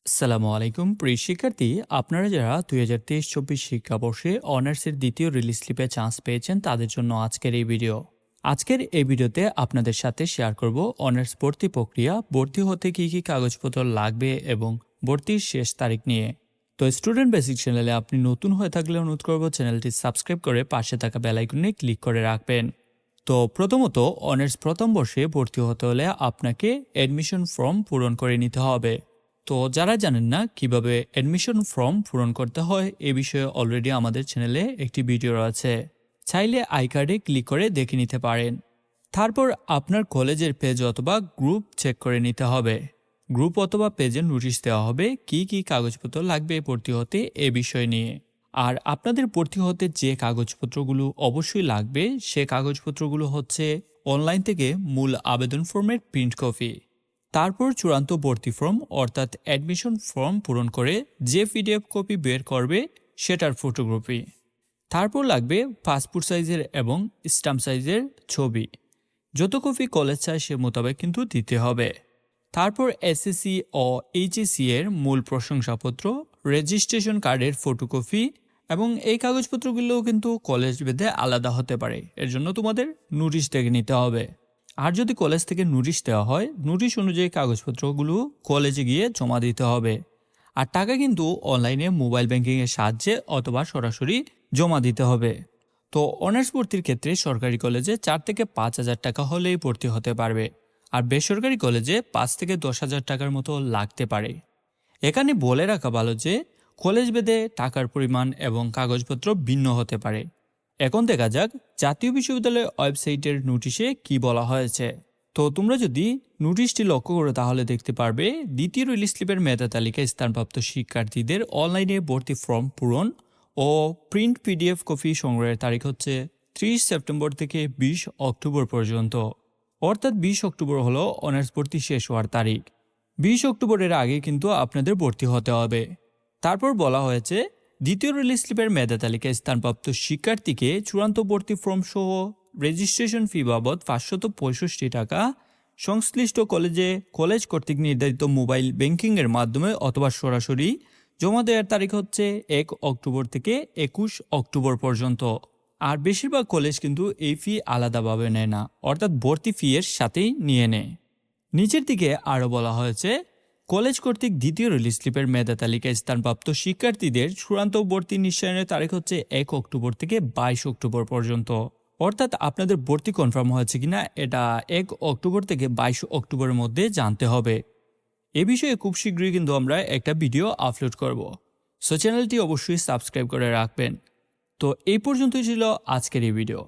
আসসালামু আলাইকুম প্রিয় শিক্ষার্থী, আপনারা যারা 2023-24 শিক্ষাবর্ষে অনার্সের দ্বিতীয় রিলিজ স্লিপে চান্স পেয়েছেন তাদের জন্য আজকের এই ভিডিও। আজকের এই ভিডিওতে আপনাদের সাথে শেয়ার করব অনার্স ভর্তি প্রক্রিয়া, ভর্তি হতে কী কী কাগজপত্র লাগবে এবং ভর্তির শেষ তারিখ নিয়ে। তো স্টুডেন্ট বেসিক চ্যানেলে আপনি নতুন হয়ে থাকলে অনুরোধ করব চ্যানেলটি সাবস্ক্রাইব করে পাশে থাকা বেল আইকনে ক্লিক করে রাখবেন। তো প্রথমত অনার্স প্রথম বর্ষে ভর্তি হতে হলে আপনাকে অ্যাডমিশন ফর্ম পূরণ করে নিতে হবে। তো যারা জানেন না কিভাবে অ্যাডমিশন ফর্ম পূরণ করতে হয় এ বিষয়ে অলরেডি আমাদের চ্যানেলে একটি ভিডিও আছে, চাইলে আই কার্ডে ক্লিক করে দেখে নিতে পারেন। তারপর আপনার কলেজের পেজ অথবা গ্রুপ চেক করে নিতে হবে। গ্রুপ অথবা পেজে নোটিশ দেওয়া হবে কি কি কাগজপত্র লাগবে ভর্তি হতে এ বিষয় নিয়ে। আর আপনাদের ভর্তি হতে যে কাগজপত্রগুলো অবশ্যই লাগবে সে কাগজপত্রগুলো হচ্ছে অনলাইন থেকে মূল আবেদন ফর্মের প্রিন্ট কপি, তারপর চূড়ান্ত ভর্তি ফর্ম অর্থাৎ অ্যাডমিশন ফর্ম পূরণ করে যে পিডিএফ কপি বের করবে সেটার ফটোকপি, তারপর লাগবে পাসপোর্ট সাইজের এবং স্ট্যাম্প সাইজের ছবি। যত কপি কলেজ চায় সে মোতাবেক কিন্তু দিতে হবে। তারপর এসএসসি ও এইচএসসি এর মূল প্রশংসাপত্র, রেজিস্ট্রেশন কার্ডের ফটোকপি, এবং এই কাগজপত্রগুলোও কিন্তু কলেজ ভেদে আলাদা হতে পারে, এর জন্য তোমাদের নোটিশ দেখে নিতে হবে। আর যদি কলেজ থেকে নোটিশ দেওয়া হয়, নোটিশ অনুযায়ী কাগজপত্রগুলো কলেজে গিয়ে জমা দিতে হবে। আর টাকা কিন্তু অনলাইনে মোবাইল ব্যাংকিংয়ের সাহায্যে অথবা সরাসরি জমা দিতে হবে। তো অনার্স ভর্তির ক্ষেত্রে সরকারি কলেজে 4 থেকে 5,000 টাকা হলেই ভর্তি হতে পারবে, আর বেসরকারি কলেজে 5 থেকে 10,000 টাকার মতো লাগতে পারে। এখানে বলে রাখা ভালো যে কলেজ ভেদে টাকার পরিমাণ এবং কাগজপত্র ভিন্ন হতে পারে। এখন দেখা যাক জাতীয় বিশ্ববিদ্যালয়ের ওয়েবসাইটের নোটিশে কি বলা হয়েছে। তো তোমরা যদি নোটিশটি লক্ষ্য করো তাহলে দেখতে পারবে দ্বিতীয় রিলিজ স্লিপের মেধা তালিকায় স্থানপ্রাপ্ত শিক্ষার্থীদের অনলাইনে ভর্তি ফর্ম পূরণ ও প্রিন্ট পিডিএফ কপি সংগ্রহের তারিখ হচ্ছে 30 সেপ্টেম্বর থেকে 20 অক্টোবর পর্যন্ত। অর্থাৎ 20 অক্টোবর হলো অনার্স ভর্তি শেষ হওয়ার তারিখ। 20 অক্টোবরের আগে কিন্তু আপনাদের ভর্তি হতে হবে। তারপর বলা হয়েছে দ্বিতীয় রিলিজ স্লিপের মেধা তালিকায় স্থানপ্রাপ্ত শিক্ষার্থীকে চূড়ান্ত ভর্তি ফর্ম সহ রেজিস্ট্রেশন ফি বাবদ 565 টাকা সংশ্লিষ্ট কলেজে কলেজ কর্তৃক নির্ধারিত মোবাইল ব্যাংকিংয়ের মাধ্যমে অথবা সরাসরি জমা দেওয়ার তারিখ হচ্ছে 1 অক্টোবর থেকে 21 অক্টোবর পর্যন্ত। আর বেশিরভাগ কলেজ কিন্তু এই ফি আলাদাভাবে নেয় না, অর্থাৎ ভর্তি ফি এর সাথেই নিয়ে নেয়। নিচের দিকে আরও বলা হয়েছে কলেজ কর্তৃক দ্বিতীয় রিলিজ স্লিপের মেধা তালিকায় স্থানপ্রাপ্ত শিক্ষার্থীদের চূড়ান্ত ভর্তি নিশ্চয়নের তারিখ হচ্ছে 1 অক্টোবর থেকে 22 অক্টোবর পর্যন্ত। অর্থাৎ আপনাদের ভর্তি কনফার্ম হয়েছে কিনা এটা 1 অক্টোবর থেকে 22 অক্টোবরের মধ্যে জানতে হবে। এ বিষয়ে খুব শীঘ্রই কিন্তু আমরা একটা ভিডিও আপলোড করব, সো চ্যানেলটি অবশ্যই সাবস্ক্রাইব করে রাখবেন। তো এই পর্যন্তই ছিল আজকের এই ভিডিও।